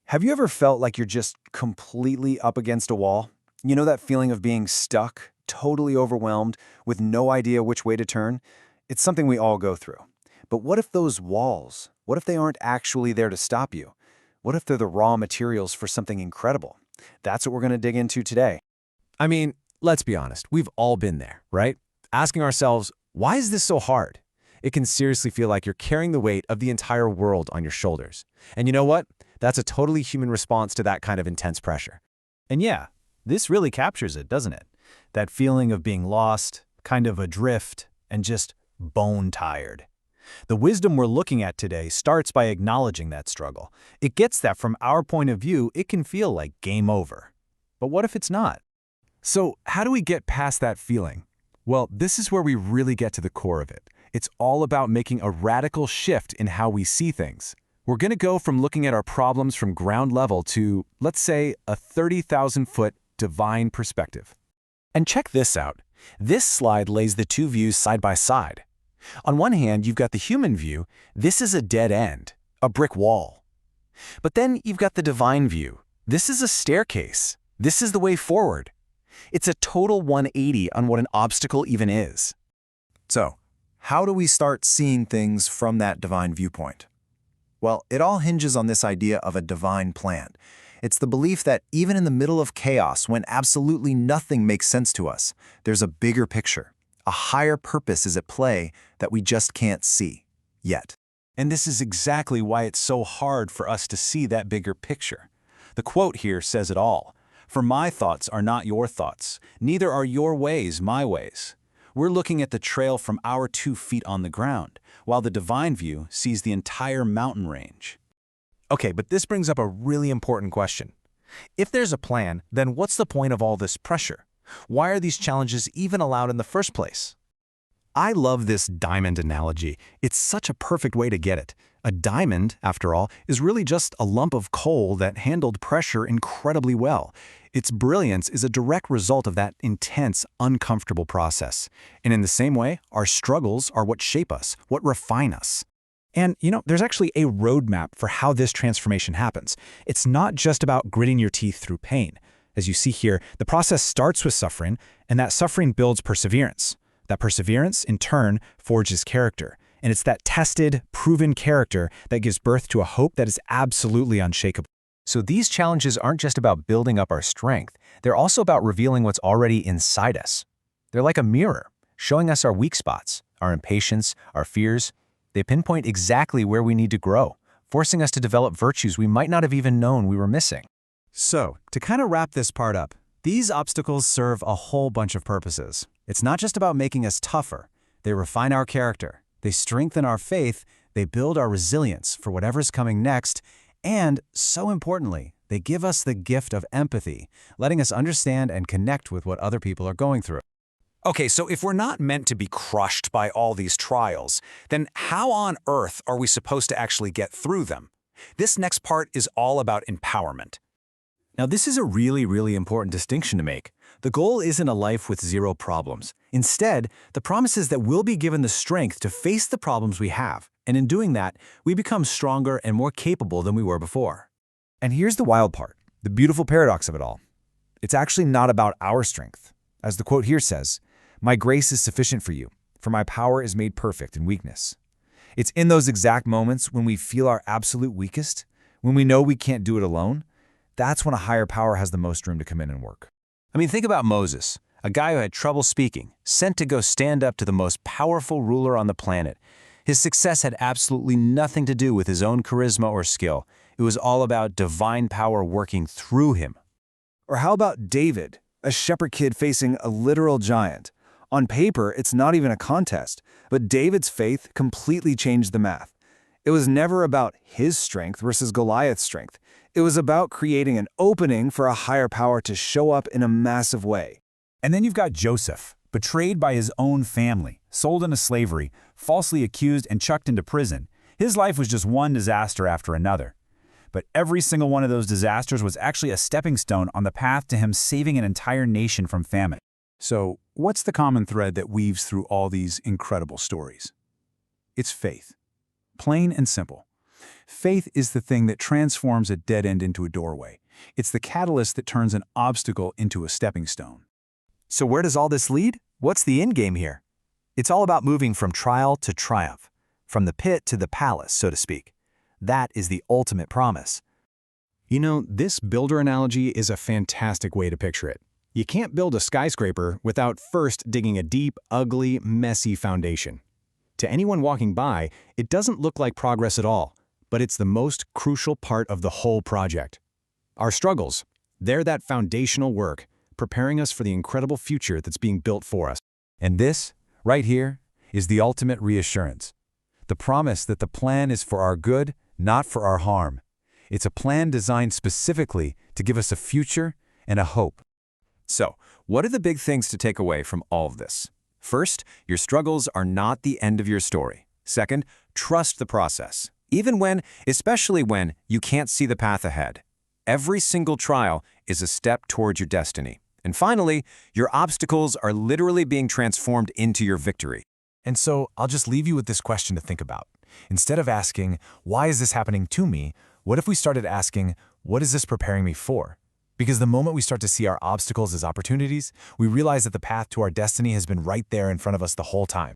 Have you ever felt like you're just completely up against a wall? You know that feeling of being stuck, totally overwhelmed, with no idea which way to turn? It's something we all go through. But what if those walls, what if they aren't actually there to stop you? What if they're the raw materials for something incredible? That's what we're going to dig into today. I mean, let's be honest, we've all been there, right? Asking ourselves, why is this so hard? It can seriously feel like you're carrying the weight of the entire world on your shoulders. And you know what? That's a totally human response to that kind of intense pressure. And yeah, this really captures it, doesn't it? That feeling of being lost, kind of adrift, and just bone tired. The wisdom we're looking at today starts by acknowledging that struggle. It gets that from our point of view, it can feel like game over. But what if it's not? So how do we get past that feeling? Well, this is where we really get to the core of it. It's all about making a radical shift in how we see things. We're going to go from looking at our problems from ground level to, let's say, a 30,000-foot divine perspective. And check this out. This slide lays the two views side by side. On one hand, you've got the human view. This is a dead end, a brick wall. But then you've got the divine view. This is a staircase. This is the way forward. It's a total 180 on what an obstacle even is. So, how do we start seeing things from that divine viewpoint? Well, it all hinges on this idea of a divine plan. It's the belief that even in the middle of chaos, when absolutely nothing makes sense to us, there's a bigger picture. A higher purpose is at play that we just can't see yet. And this is exactly why it's so hard for us to see that bigger picture. The quote here says it all. For my thoughts are not your thoughts, neither are your ways my ways. We're looking at the trail from our 2 feet on the ground, while the divine view sees the entire mountain range. Okay, but this brings up a really important question. If there's a plan, then what's the point of all this pressure? Why are these challenges even allowed in the first place? I love this diamond analogy. It's such a perfect way to get it. A diamond, after all, is really just a lump of coal that handled pressure incredibly well. Its brilliance is a direct result of that intense, uncomfortable process. And in the same way, our struggles are what shape us, what refine us. And, there's actually a roadmap for how this transformation happens. It's not just about gritting your teeth through pain. As you see here, the process starts with suffering, and that suffering builds perseverance. That perseverance, in turn, forges character. And it's that tested, proven character that gives birth to a hope that is absolutely unshakable. So these challenges aren't just about building up our strength. They're also about revealing what's already inside us. They're like a mirror, showing us our weak spots, our impatience, our fears. They pinpoint exactly where we need to grow, forcing us to develop virtues we might not have even known we were missing. So, to kind of wrap this part up, these obstacles serve a whole bunch of purposes. It's not just about making us tougher. They refine our character. They strengthen our faith. They build our resilience for whatever's coming next. And, so importantly, they give us the gift of empathy, letting us understand and connect with what other people are going through. Okay, so if we're not meant to be crushed by all these trials, then how on earth are we supposed to actually get through them? This next part is all about empowerment. Now, this is a really, really important distinction to make. The goal isn't a life with zero problems. Instead, the promise is that we'll be given the strength to face the problems we have, and in doing that, we become stronger and more capable than we were before. And here's the wild part, the beautiful paradox of it all. It's actually not about our strength. As the quote here says, "My grace is sufficient for you, for my power is made perfect in weakness." It's in those exact moments when we feel our absolute weakest, when we know we can't do it alone, that's when a higher power has the most room to come in and work. I mean, think about Moses, a guy who had trouble speaking, sent to go stand up to the most powerful ruler on the planet. His success had absolutely nothing to do with his own charisma or skill. It was all about divine power working through him. Or how about David, a shepherd kid facing a literal giant? On paper, it's not even a contest, but David's faith completely changed the math. It was never about his strength versus Goliath's strength. It was about creating an opening for a higher power to show up in a massive way. And then you've got Joseph, betrayed by his own family, sold into slavery, falsely accused and chucked into prison. His life was just one disaster after another. But every single one of those disasters was actually a stepping stone on the path to him saving an entire nation from famine. So, what's the common thread that weaves through all these incredible stories? It's faith. Plain and simple. Faith is the thing that transforms a dead end into a doorway. It's the catalyst that turns an obstacle into a stepping stone. So where does all this lead? What's the end game here? It's all about moving from trial to triumph, from the pit to the palace, so to speak. That is the ultimate promise. You know, this builder analogy is a fantastic way to picture it. You can't build a skyscraper without first digging a deep, ugly, messy foundation. To anyone walking by, it doesn't look like progress at all, but it's the most crucial part of the whole project. Our struggles, they're that foundational work, preparing us for the incredible future that's being built for us. And this, right here, is the ultimate reassurance. The promise that the plan is for our good, not for our harm. It's a plan designed specifically to give us a future and a hope. So, what are the big things to take away from all of this? First, your struggles are not the end of your story. Second, trust the process, even when, especially when, you can't see the path ahead. Every single trial is a step towards your destiny. And finally, your obstacles are literally being transformed into your victory. And so I'll just leave you with this question to think about. Instead of asking, why is this happening to me? What if we started asking, what is this preparing me for? Because the moment we start to see our obstacles as opportunities, we realize that the path to our destiny has been right there in front of us the whole time.